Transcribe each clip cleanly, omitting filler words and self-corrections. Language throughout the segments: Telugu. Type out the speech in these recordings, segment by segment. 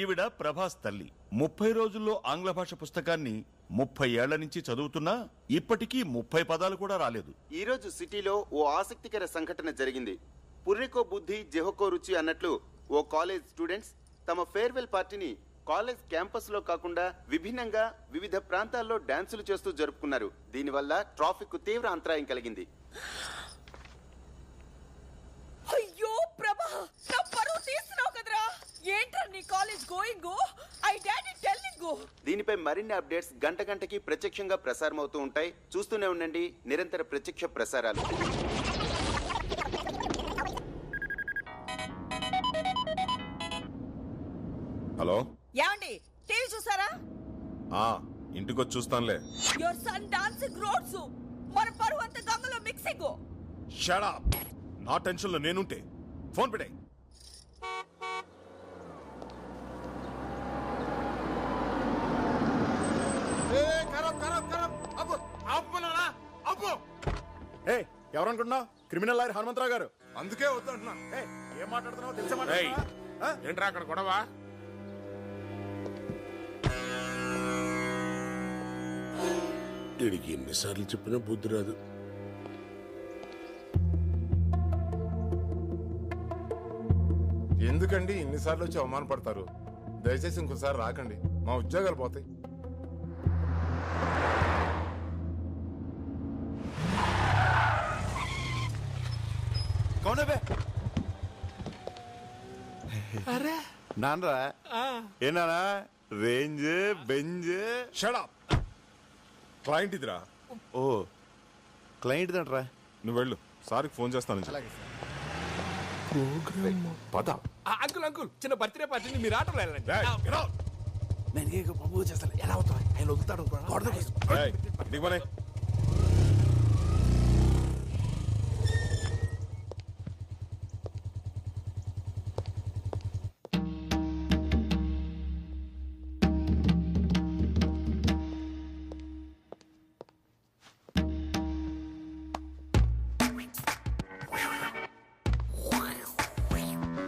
ఈవిడ ప్రభాస్ తల్లి. 30 రోజుల్లో ఆంగ్ల భాష పుస్తకాన్ని 30 ఏళ్ల నుంచి చదువుతున్నా ఇప్పటికీ 30 పదాలు కూడా రాలేదు. ఈ రోజు సిటీలో ఓ ఆసక్తికర సంఘటన జరిగింది. పుర్రెకో బుద్ధి జెహోకో రుచి అన్నట్లు ఓ కాలేజ్ స్టూడెంట్స్ తమ ఫేర్వెల్ పార్టీని కాలేజ్ క్యాంపస్ లో కాకుండా విభిన్నంగా వివిధ ప్రాంతాల్లో డాన్సులు చేస్తూ జరుపుకున్నారు. దీనివల్ల ట్రాఫిక్ కు తీవ్ర అంతరాయం కలిగింది. అయ్యో ప్రభా, నా పరువు తీస్తున్నావు కదరా. ఏంట్రా నీ college going? I daddy telling. దీనిపై మరిన్ని అప్డేట్స్ గంటకి ప్రత్యక్షంగా ప్రసారం అవుతూ ఉంటాయి. చూస్తూనే ఉండండి నిరంతర ప్రత్యక్ష ప్రసారాలు. హలో, యాండి టీవీ చూసారా? ఇంటికొచ్చి చూస్తానులే. యువర్ సన్ డాన్సింగ్ రోడ్స్, మన పరువు అంతా గంగలో మిక్సింగ్. Shut up. నా టెన్షన్ లో నేనుంటే ఫోన్ పెట్టాయి. ఎవరనుకుంటున్నావు? క్రిమినల్ లాయర్ హనుమంతరావు గారు. అందుకే వద్దంటున్నా. ఏం మాట్లాడుతున్నావు తెలిసే ఏంట్రా అక్కడ గొడవ? వీడికి ఎన్నిసార్లు చెప్పినా బుద్ధి రాదు. ఎందుకండి ఇన్నిసార్లు వచ్చి అవమానపడతారు? దయచేసి ఇంకోసారి రాకండి, మా ఉద్యోగాలు పోతాయి. నాన్నరా ఏనా range Benz. Shut up. Client ఇదిరా. ఓ క్లయింట్ దంట్రా. నువ్వు వెళ్ళు, సార్కి ఫోన్ చేస్తాను. పద. అంకుల్ అంకుల్, చిన్న బర్త్డే పార్టీని మీరు ఆటోలో వెళ్ళండి. నేను బాబు చేస్తాను. ఎలా అవుతాయి ఆయన వదులుతాడు. దిగుమనే.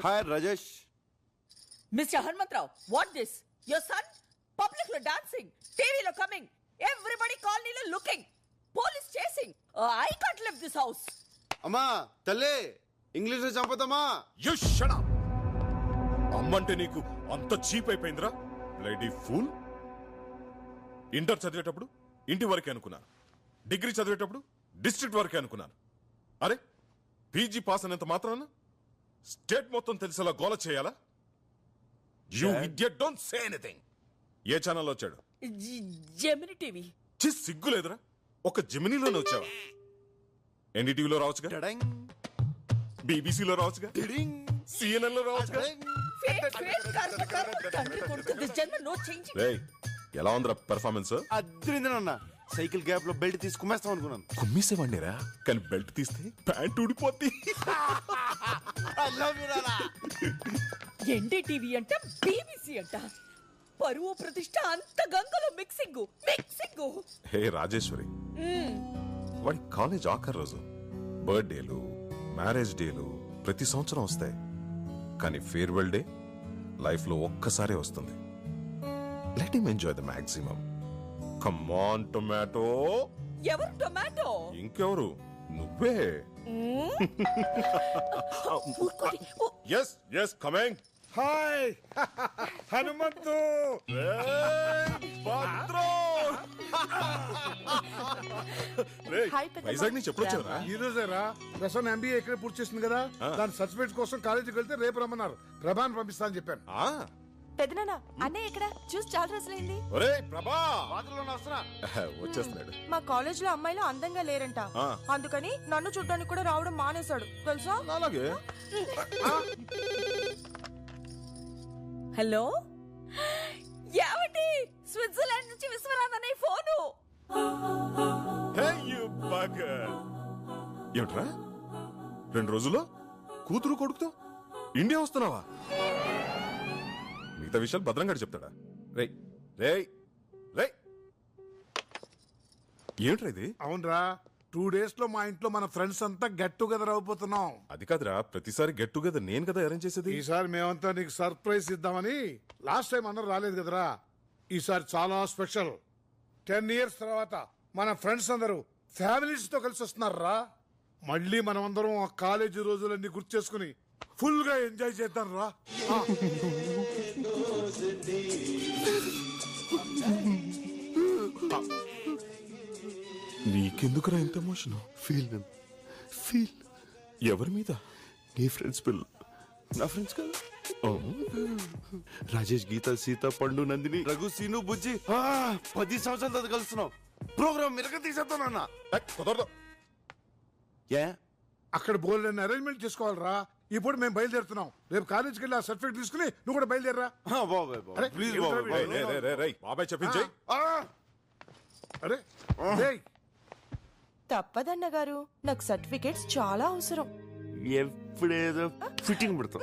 Hi Rajesh. Mister Hanumantharao, what this? Your son public లో డాన్సింగ్, టీవీలో కమింగ్, ఎవ్రీబడి కాలనీలో looking, police chasing. I can't live this house. అమ్మా తల్లి, ఇంగ్లీష్ లో చంపుతామా? You shut up. అమ్మంటే నీకు అంత చీప్ అయిపోయిందిరా బ్లడీ ఫూల్. ఇంటర్ చదివేటప్పుడు ఇంటి వరకే అనుకున్నాను, డిగ్రీ చదివేటప్పుడు డిస్ట్రిక్ట్ వరకే అనుకున్నాను. అరే పీజీ పాస్ అనేంత మాత్రాన స్టేట్ మొత్తం తెలిసేలా గోల చేయాలా? You idiot, don't say anything. ఏ ఛానల్లో వచ్చాడు? Gemini TV. సిగ్గు లేదురా, ఒక జెమినీలోనే వచ్చావా? ఎన్డీటీవీలో రావచ్చుగా, బీబీసీలో రావచ్చుగా, సిఎన్ఎన్ లో రావచ్చుగా. ఎలా ఉందిరా పెర్ఫార్మెన్స్? అద్రిందనన్న. సైకిల్ గ్యాప్ లో బెల్ట్ తీసి కుమ్మేస్తాం అనుకున్నాను. కుమ్మేసేవాడినిరా, కానీ బెల్ట్ తీస్తే ప్యాంట్ ఊడిపోద్ది. ఎన్డీటీవీ అంట, బీబీసీ అంట, పరువు ప్రతిష్ట అంత గంగలో మిక్సింగ్ మిక్సింగ్. హే రాజేశ్వరి, వాడి కాలేజ్ ఆఖరి రోజు. బర్త్డేలు, మ్యారేజ్ డేలు ప్రతి సంవత్సరం వస్తాయి, కానీ ఫేర్వెల్ డే లైఫ్ లో ఒక్కసారే వస్తుంది. Let him enjoy the maximum. Come on tomato. ఎవరు టొమాటో? ఇంకెవరు, నువ్వే. Yes yes coming. Hi Hanumanthu. Vizag నుంచి ఎప్పుడు వచ్చారా? ఈ రోజేరా. ప్రసన్న ఎంబీఏ ఇక్కడ పూర్తి చేసింది కదా, దాని సర్టిఫికేట్ కోసం కాలేజీకి వెళ్తే రేపు రమ్మన్నారు. ప్రభాని పంపిస్తా అని చెప్పాను. పెదనాన్న, అన్నయ్య ఎక్కడ? చూసి చాలా రోజులైంది. వచ్చేస్తున్నాడు. మా కాలేజ్ లో అమ్మాయిలు అందంగా లేరంట, అందుకని నన్ను చూడ్డానికి కూడా రావడం మానేశాడు తెలుసా. అలాగే. హలో, ఏమండి? స్విట్జర్లాండ్ నుంచి విశ్వనాథ్ అనే ఫోను. ఏమిట్రా 2 రోజుల్లో కూతురు కొడుకుతో ఇండియా వస్తున్నావా? మిగతా విషయాలు భద్రంగా చెప్తాడా? రే రే రే, ఏమిట్రా ఇది? అవునరా, 2 days లో మా ఇంట్లో మన ఫ్రెండ్స్ అంతా గెట్ టుగెదర్ అయిపోతున్నాం. అది కాదురా, ప్రతిసారి గెట్ టుగెదర్ నేను కదా అరేంజ్ చేసేది. ఈసారి మేమంతా నీకు సర్ప్రైజ్ ఇద్దామని. లాస్ట్ టైం అందరూ రాలేదు కదరా, ఈసారి చాలా స్పెషల్. 10 years తర్వాత మన ఫ్రెండ్స్ అందరూ ఫ్యామిలీస్ తో కలిసి వస్తున్నారా. మళ్ళీ మనం అందరం ఆ కాలేజీ రోజులన్నీ గుర్తు చేసుకుని ఫుల్ గా ఎంజాయ్ చేద్దాం రా. నీకెందుకురా ఇంత ఎమోషన్? ఫీల్ ఎవరి మీద? నీ ఫ్రెండ్స్ పిల్లలు నా ఫ్రెండ్స్ కదా. రాజేష్, గీత, సీత, పండు, నందిని, రఘు, సీను, బుజ్జి 10 సంవత్సరాల తర్వాత కలుస్తున్నాం. ప్రోగ్రామ్ మిరక తీసేస్తానన్నా. కుదరదు. ఏ అక్కడ బోల్డ్ అరేంజ్మెంట్ చేసుకోవాలరా. ఇప్పుడు మేము బయలుదేరుతున్నాం. రేపు కాలేజీకి వెళ్ళి ఆ సర్టిఫికేట్ తీసుకుని నువ్వు కూడా బయలుదేరరా. అరే, ప్లీజ్ బాబాయ్ చెప్పించాయి. అరే ఏయ్, తప్పదన్న గారు, నాకు సర్టిఫికేట్స్ చాలా అవసరం. ఎప్పుడేదో ఫిట్టింగ్ పెడతాం.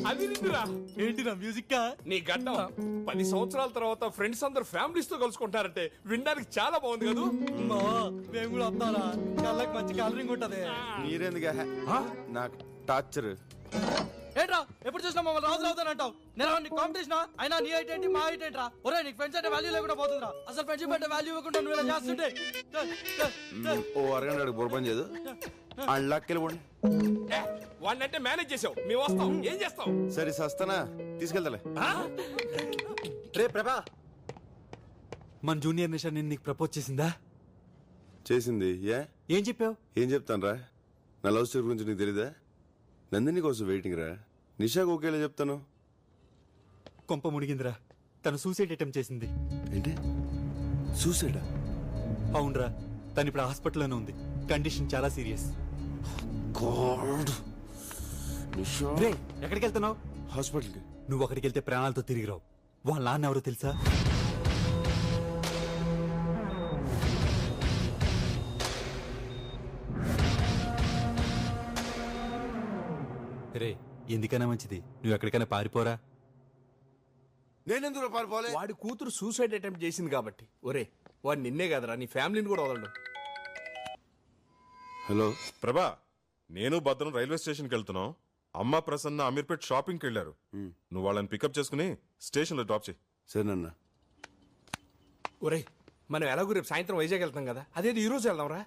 అది నిండురా. ఏంటిరా మ్యూజిక్ నీ గడ్డం 10 సంవత్సరాల తర్వాత ఫ్రెండ్స్ అందరు ఫ్యామిలీస్ తో కలుసుకుంటారంటే వినడానికి చాలా బాగుంది కదా. మేము కూడా వస్తారా? కళ్ళకి మంచి కలరింగ్ ఉంటది. మీరెందుగా నాకు టార్చర్. ఏంట్రా ఎప్పుడు చూసినా మమ్మల్ని రాజు అవుతానంటావు. నేను కాంపిటీషన్ అయినా నీ హైట్ ఏంటి మా హైట్ ఏంట్రా? ఒరే నీకు ఫ్రెండ్స్ అంటే వాల్యూ లేకుండా పోతుందిరా. అసలు ఫ్రెండ్షిప్ అంటే వాల్యూ ఇవ్వకుండా నువ్వు ఇలా చేస్తుంటే ఓ అరగంట బుర్రపని చేయదు. అళ్ళకెళ్ళిపోండి. వాడినంటే మేనేజ్ చేసావు, మేము వస్తాం. ఏం చేస్తాం? సరే సస్తానా, తీసుకెళ్తాలే. రే ప్రభా, మన జూనియర్ నిషా నేను నీకు ప్రపోజ్ చేసిందా? చేసింది. ఏం చెప్పావు? ఏం చెప్తాను రా, నా లవ్ స్టోరీ గురించి నీకు తెలీదా? నందిని కోసం వెయిటింగ్ రా. నిషాకు ఒకేలా చెప్తాను. కొంప మునిగిందిరా, తను సూసైడ్ అటెంప్ట్ చేసింది. ఏంటి సూసైడా? అవునరా, తను ఇప్పుడు హాస్పిటల్లోనే ఉంది. కండిషన్ చాలా సీరియస్. గాడ్, నిషా రే ఎక్కడికి వెళ్తున్నావు? హాస్పిటల్కి. నువ్వు అక్కడికి వెళ్తే ప్రాణాలతో తిరిగి రావు. వాళ్ళ నాన్న ఎవరో తెలుసా? రే ఎందుకైనా మంచిది నువ్వు ఎక్కడికైనా పారిపోరా. నేనెందుకు పారిపోలే? వాడి కూతురు సూసైడ్ అటెంప్ట్ చేసింది కాబట్టి. ఒరే వాడు నిన్నే కదరా, నీ ఫ్యామిలీని కూడా వదలడు. హలో ప్రభా, నేను భద్రం రైల్వే స్టేషన్కి వెళ్తున్నాం. అమ్మ ప్రసన్న అమీర్పేట్ షాపింగ్కి వెళ్ళారు. నువ్వు వాళ్ళని పికప్ చేసుకుని స్టేషన్లో డ్రాప్ చేయి. సరేనన్నా. ఒరే మనం ఎలాగో రేపు సాయంత్రం వైజాగ్ వెళ్తాం కదా, అదేది ఈ రోజు వెళ్దాం రా.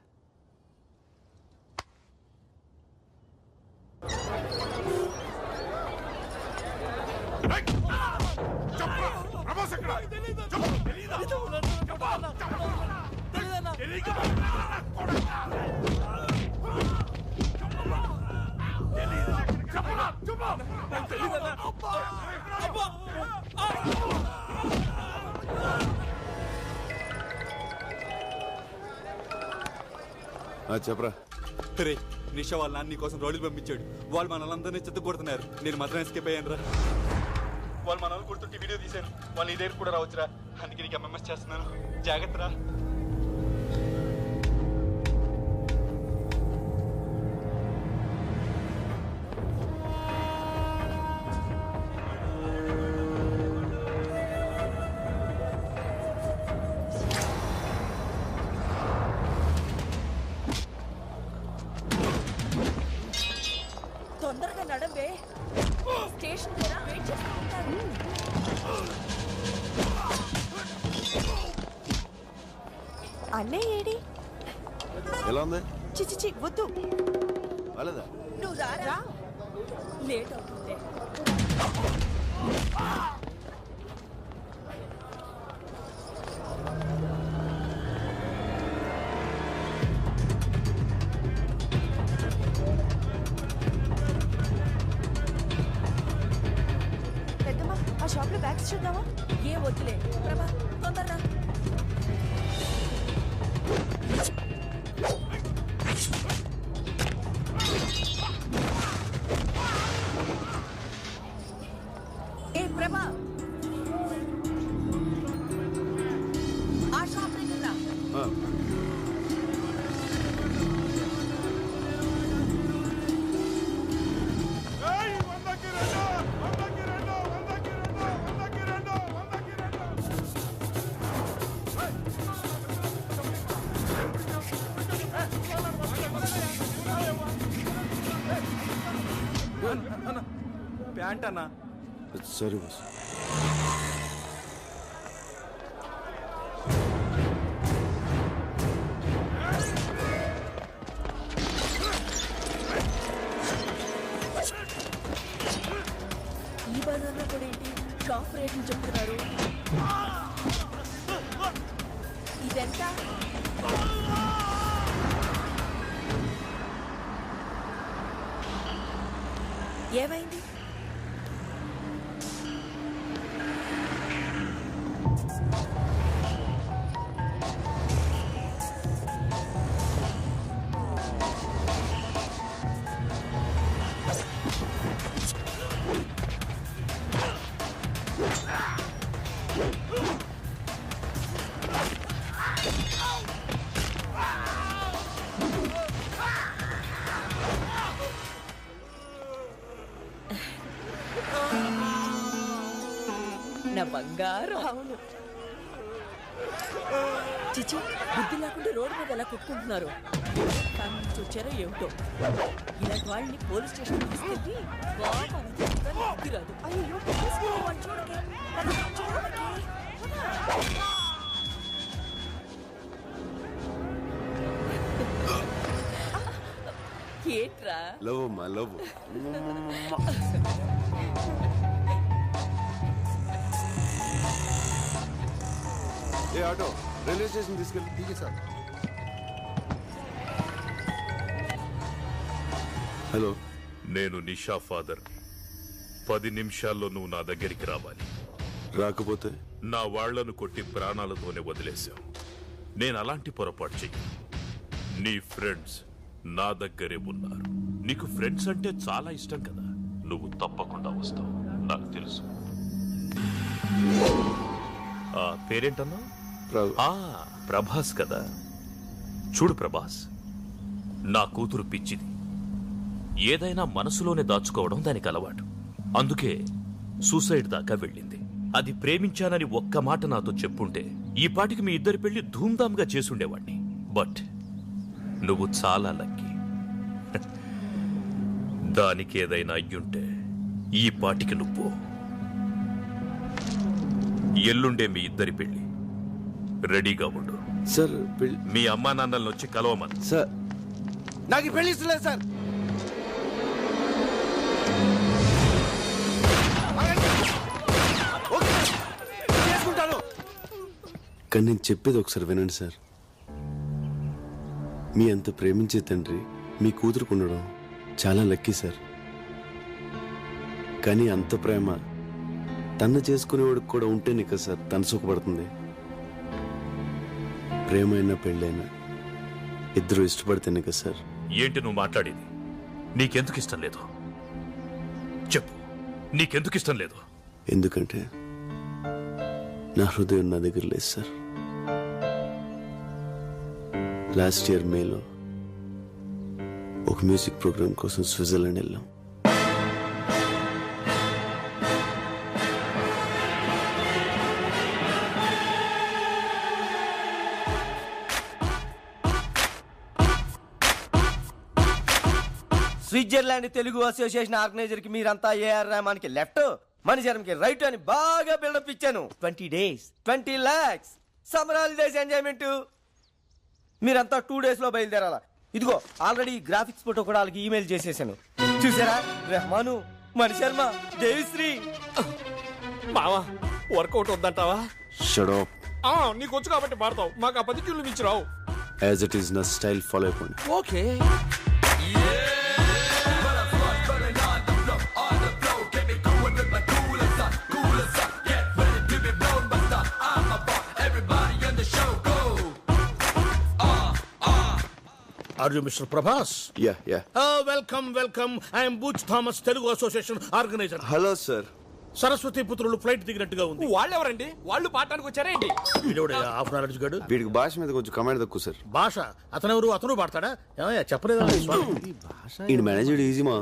చెప్పరా. రే నిషా వాళ్ళ నాన్న నీ కోసం రౌడీలు పంపించాడు. వాళ్ళు మనల్ని చెత్త కొడుతున్నారు. నేను మాత్రం ఎస్కేప్ అయ్యాను రా. వాళ్ళు మనల్ని కొడుతుంటే వీడియో తీశాను. వాళ్ళు నీ దగ్గర కూడా రావచ్చురా. అందుకే నీకు ఎంఎంఎస్ చేస్తున్నాను. జాగ్రత్త రా. తొందరగా నడవే, స్టేషన్ దగ్గర వెయిట్ చేస్తూ ఉంటారు. అన్నయ్య ఏడి? ఎలా ఉంది? చిచి వద్దు. వాళ్ళదా? నువ్వు రారా, లేట్ అవుతుంది. పెద్దమ్మ ఆ షాప్ లో బ్యాగ్స్ చూద్దామా? ఏ వద్దులే ప్రభా, తొందరరా. ఏ ప్రభా, ఆ షాప్ దగ్గర రా. ప్యాంట్ అన్నా. Sorry boss. ఈ బజార్లో కూడా ఏంటి షాప్ రేట్లు చెప్తున్నారు. ఇదెంత? ఏమైంది? నా బంగారం. అవును. చిచి, బుద్ధి లేకుండా రోడ్డు మీద ఎలా కొట్టుకుంటున్నారు. ఫ్యామిలీ నుంచి వచ్చారో ఏమిటో. ఇలాంటి వాళ్ళని పోలీస్ స్టేషన్ తీసుకెళ్ళి బాగా బుద్ధి రాదు. అయ్యో వాడు చూడకే, వాడు చూడకే. ఏంట్రా? లవ్ అమ్మా లవ్. ఏ ఆటో రైల్వే స్టేషన్ తీసుకెళ్ళి. సార్. హలో, నేను నిషా ఫాదర్. 10 నిమిషాల్లో నువ్వు నా దగ్గరికి రావాలి. రాకపోతే నా వాళ్లను కొట్టి ప్రాణాలతోనే వదిలేశావు. నేను అలాంటి పొరపాటు చెయ్యి. నీ ఫ్రెండ్స్ నా దగ్గరే ఉన్నారు. నీకు ఫ్రెండ్స్ అంటే చాలా ఇష్టం కదా. నువ్వు తప్పకుండా వస్తావు, నాకు తెలుసు. ఆ పేరేంటన్నా? ప్రభాస్ కదా. చూడు ప్రభాస్, నా కూతురు పిచ్చిది. ఏదైనా మనసులోనే దాచుకోవడం దానికి అలవాటు. అందుకే సూసైడ్ దాకా వెళ్ళింది. అది ప్రేమించానని ఒక్క మాట నాతో చెప్పుంటే ఈ పాటికి మీ ఇద్దరి పెళ్లి ధూమ్ధామ్గా చేసుండేవాణ్ణి. బట్ నువ్వు చాలా లక్కీ. దానికి ఏదైనా అయ్యుంటే ఈ పాటికి నువ్వు. ఎల్లుండే మీ ఇద్దరి పెళ్లి. రెడీగా ఉండు. సార్ మీ అమ్మా నాన్నలను వచ్చి కలవమని. సార్ నాకు పెళ్లి ఇస్తలేదు సార్. కానీ నేను చెప్పేది ఒకసారి వినండి సార్. మీ అంత ప్రేమించే తండ్రి మీ కూతురుకు ఉండడం చాలా లక్కీ సార్. కానీ అంత ప్రేమ తను చేసుకునేవాడికి కూడా ఉంటేనే కదా సార్ తను సుఖపడుతుంది. ప్రేమైనా పెళ్ళైనా ఇద్దరు ఇష్టపడితేనే కదా సార్. ఏంటి నువ్వు మాట్లాడేది? నీకెందుకు ఇష్టం లేదు చెప్పు. నీకెందుకు ఇష్టం లేదు? ఎందుకంటే నా హృదయం నా దగ్గర లేదు సార్. లాస్ట్ ఇయర్ మేలో ఒక మ్యూజిక్ ప్రోగ్రామ్ కోసం స్విట్జర్లాండ్ వెళ్ళాం. స్విట్జర్లాండ్ తెలుగు అసోసియేషన్ ఆర్గనైజర్ కి మీరంతా ఏఆర్ రెహమాన్ కి లెఫ్ట్, మణిశరం కి రైట్ అని బాగా బిల్డప్ ఇచ్చాను. 20 days 20 lakhs summer holidays enjoyment. మీరంతా 2 days లో బయలుదేరాలా. ఇదిగో ఆల్రెడీ గ్రాఫిక్స్ ఫోటో కూడా వాళ్ళకి ఈమెయిల్ చేసేసాను. చూసారా? రెహమాను, మణిశర్మ, దేవిశ్రీ. బావా వర్కౌట్ వద్దంటావా? Shut up. నీకు వచ్చు కాబట్టి పాడతావు, మాకు ఆ 10 కిలోలు మించి రావు. యాజ్ ఇట్ ఈస్ నా స్టైల్ ఫాలో అయిపోండి. Okay. Are you Mr. Prabhas? Yeah. Welcome. I am Butch Thomas, Telugu Association organizer. Hello sir. Saraswati పుత్రులు ఫ్లైట్ దిగినట్టుగా ఉంది. వాళ్ళెవరండి? వాళ్ళు పాడటానికి వచ్చారేంటి? హాఫ్ నాలెడ్జ్ గడు. వీడికి భాష మీద కొంచెం కమాండ్ తక్కువ సార్. భాష అతనెవరు? అతను పాడతాడా? చెప్పలేదా? ఈ మేనేజర్ ఈజీమా.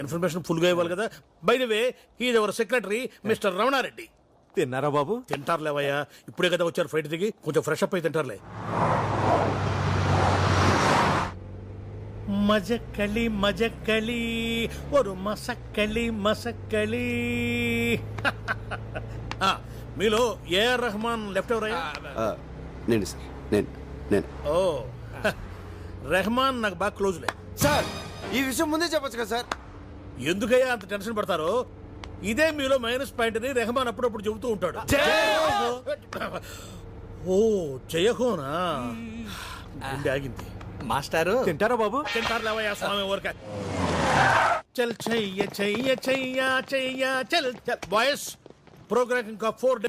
ఇన్ఫర్మేషన్ ఫుల్ గా ఇవ్వాలి కదా. By the way, he is our secretary mister Ramana Reddy. తిన్నారా బాబు? తింటారులేవయ్యా, ఇప్పుడే కదా వచ్చారు ఫ్లైట్ దిగి. కొంచెం ఫ్రెష్ అప్ అయి తింటారులే. మజక్కలి మజక్కలి ఒక మసక్కలి మసక్కలి ఆ, మీలో ఏఆర్ రెహమాన్ లెఫ్ట్ ఎవరయ్యా? నేను సార్ నేను ఓ రెహమాన్ నాకు బాగా క్లోజ్లే. సార్ ఈ విషయం ముందే చెప్పొచ్చు కదా సార్. ఎందుకయ్యా అంత టెన్షన్ పడతారో? ఇదే మీలో మైనస్ పాయింట్ అని రెహమాన్ అప్పుడప్పుడు చెబుతూ ఉంటాడు. ఓ జయహోనా గుండె ఆగింది. మాస్టారు తింటారా బాబు? తింటారు లేవయ్యా స్వామి ఊరక. చల్ చెయ్య చెయ్య చెయ్య చెయ్య చల్ బాయ్స్ ప్రోగ్రామ్ ఇంకా 4